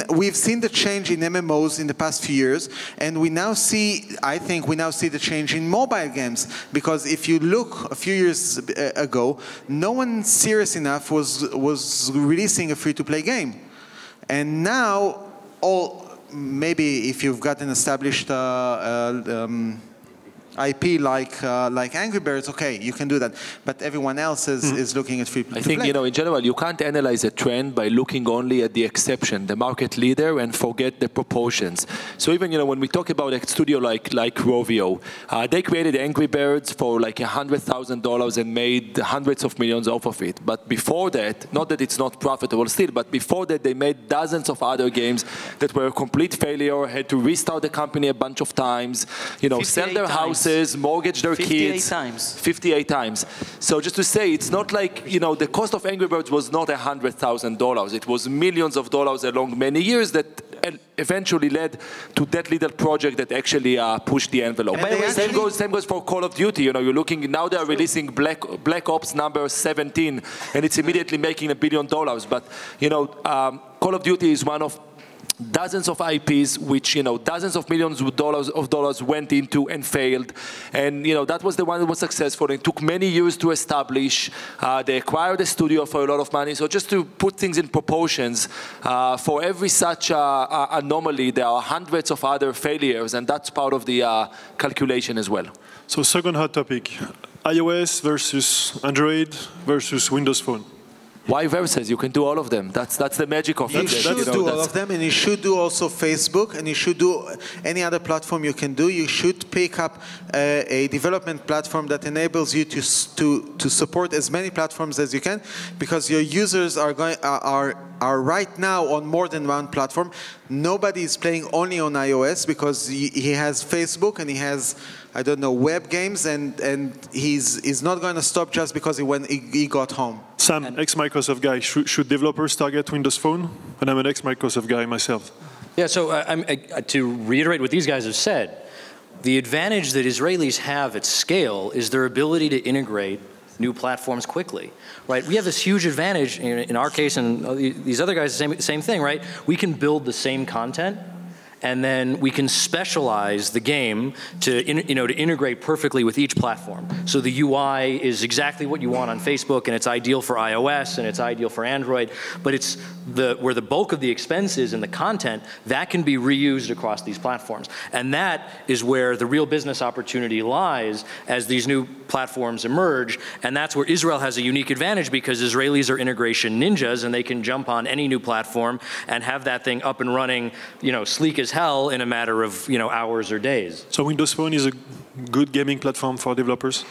we've seen the change in MMOs in the past few years, and I think we now see the change in mobile games, because if you look a few years ago, no one serious enough was releasing a free-to-play game, and now maybe if you've got an established IP like Angry Birds, okay, you can do that. But everyone else is looking at free to play. I think, in general, you can't analyze a trend by looking only at the exception, the market leader, and forget the proportions. So even, when we talk about a studio like Rovio, they created Angry Birds for like $100,000 and made hundreds of millions off of it. But before that, not that it's not profitable still, but before that, they made dozens of other games that were a complete failure, had to restart the company a bunch of times, sell their houses, businesses, mortgage their 58 kids. times. 58 times. So just to say, it's not like, the cost of Angry Birds was not $100,000. It was millions of dollars along many years that eventually led to that little project that actually pushed the envelope. Same goes for Call of Duty. You're looking, now they're releasing Black Ops number 17, and it's immediately making $1 billion. But, Call of Duty is one of dozens of IPs which, dozens of millions of dollars went into and failed. And, that was the one that was successful. It took many years to establish. They acquired a studio for a lot of money. So just to put things in proportions, for every such anomaly, there are hundreds of other failures, and that's part of the calculation as well. So second hot topic, iOS versus Android versus Windows Phone. Why versus? You can do all of them. That's the magic of it. You should do all of them, and you should do also Facebook, and you should do any other platform you can do. You should pick up a development platform that enables you to support as many platforms as you can, because your users are right now on more than one platform. Nobody is playing only on iOS because he has Facebook and he has, I don't know, web games, and he's not going to stop just because he got home. Sam, ex-Microsoft guy, should developers target Windows Phone? And I'm an ex-Microsoft guy myself. Yeah, so to reiterate what these guys have said, the advantage that Israelis have at scale is their ability to integrate new platforms quickly, right? We have this huge advantage in our case, and these other guys, same thing, right? We can build the same content, and then we can specialize the game to integrate perfectly with each platform. So the UI is exactly what you want on Facebook, and it's ideal for iOS, and it's ideal for Android, but it's where the bulk of the expense is in the content, that can be reused across these platforms. And that is where the real business opportunity lies as these new platforms emerge, and that's where Israel has a unique advantage, because Israelis are integration ninjas, and they can jump on any new platform and have that thing up and running, sleek as hell in a matter of hours or days. So Windows Phone is a good gaming platform for developers?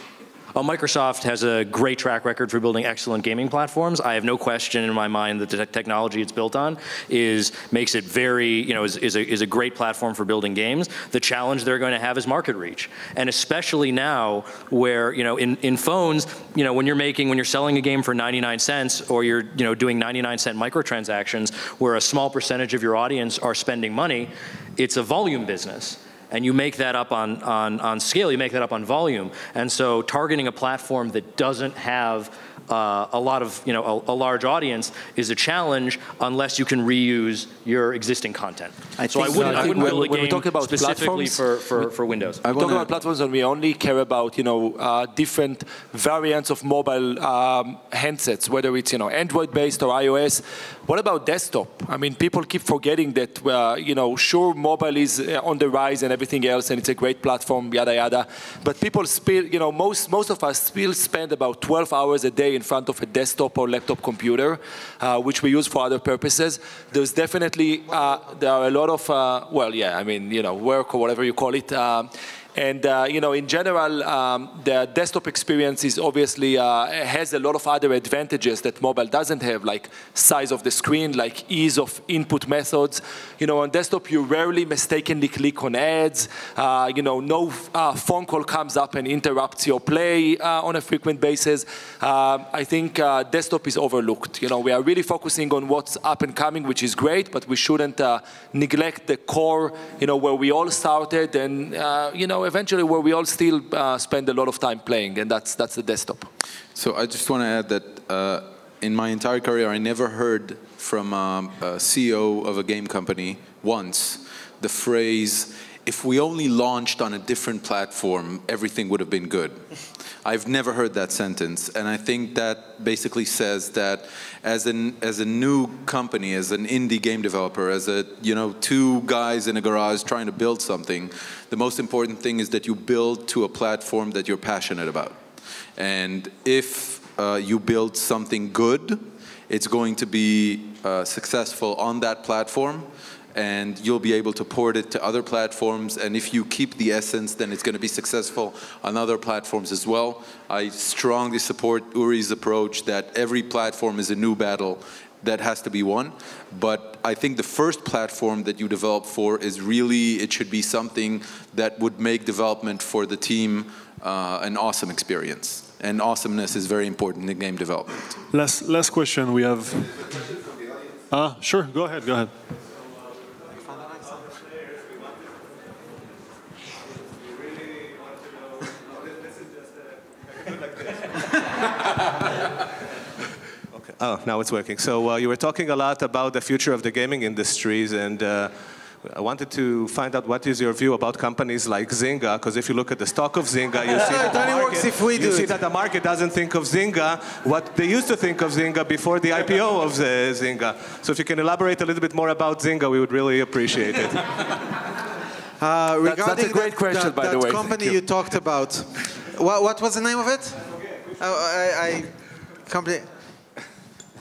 Microsoft has a great track record for building excellent gaming platforms. I have no question in my mind that the technology it's built on makes it very, is a great platform for building games. The challenge they're going to have is market reach, and especially now, where in phones, when you're selling a game for 99 cents, or you're doing 99-cent microtransactions, where a small percentage of your audience are spending money, it's a volume business. And you make that up on scale, you make that up on volume. And so targeting a platform that doesn't have a lot of, a large audience is a challenge unless you can reuse your existing content. I wouldn't build a game specifically for Windows. We talk about platforms, and we only care about, different variants of mobile handsets, whether it's, Android-based or iOS. What about desktop? I mean, people keep forgetting that, sure, mobile is on the rise and everything else, and it's a great platform, yada, yada. But people still, most of us still spend about 12 hours a day in front of a desktop or laptop computer, which we use for other purposes. There's definitely, there are a lot of, work or whatever you call it. And, in general, the desktop experience is obviously has a lot of other advantages that mobile doesn't have, like size of the screen, like ease of input methods. On desktop, you rarely mistakenly click on ads. No phone call comes up and interrupts your play on a frequent basis. I think desktop is overlooked. We are really focusing on what's up and coming, which is great, but we shouldn't neglect the core, where we all started, and, eventually where we all still spend a lot of time playing, and that's the desktop. So I just want to add that in my entire career, I never heard from a CEO of a game company once the phrase, if we only launched on a different platform, everything would have been good. I've never heard that sentence, and I think that basically says that as a new company, as an indie game developer, as two guys in a garage trying to build something, the most important thing is that you build to a platform that you're passionate about. And if you build something good, it's going to be successful on that platform, and you'll be able to port it to other platforms. And if you keep the essence, then it's going to be successful on other platforms as well. I strongly support Uri's approach that every platform is a new battle, that has to be one. But I think the first platform that you develop for is really, it should be something that would make development for the team an awesome experience. And awesomeness is very important in game development. Last question we have. Sure, go ahead, go ahead. Oh, now it's working. So you were talking a lot about the future of the gaming industries, and I wanted to find out what is your view about companies like Zynga, because if you look at the stock of Zynga, you see that the market doesn't think of Zynga what they used to think of Zynga before the IPO of Zynga. So if you can elaborate a little bit more about Zynga, we would really appreciate it. That's a great question, by the way. That company you talked about, what was the name of it?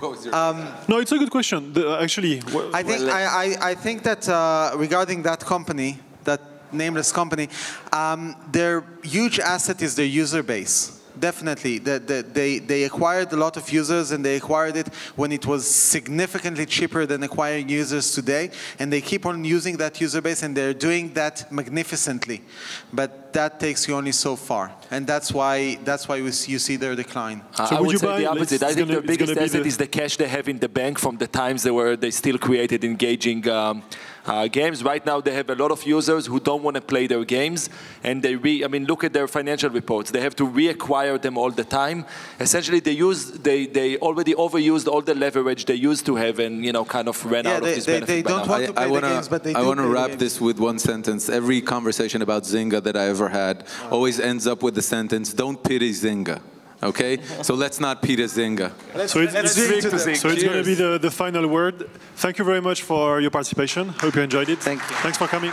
No, it's a good question. Actually, I think that regarding that company, that nameless company, their huge asset is their user base. Definitely, they acquired a lot of users, and they acquired it when it was significantly cheaper than acquiring users today. And they keep on using that user base, and they're doing that magnificently. But that takes you only so far, and that's why you see their decline. So I would say the opposite. I think their biggest asset is the cash they have in the bank from the times they still created engaging games. Right now, they have a lot of users who don't want to play their games, and look at their financial reports. They have to reacquire them all the time. Essentially, they already overused all the leverage they used to have, and kind of ran out of this benefit. They don't want to play the games, but they do. I want to wrap this with one sentence. Every conversation about Zynga that I ever had always ends up with the sentence, "Don't pity Zynga." Okay, so let's not pity Zynga. So it's going to be the final word. Thank you very much for your participation. Hope you enjoyed it. Thank you. Thanks for coming.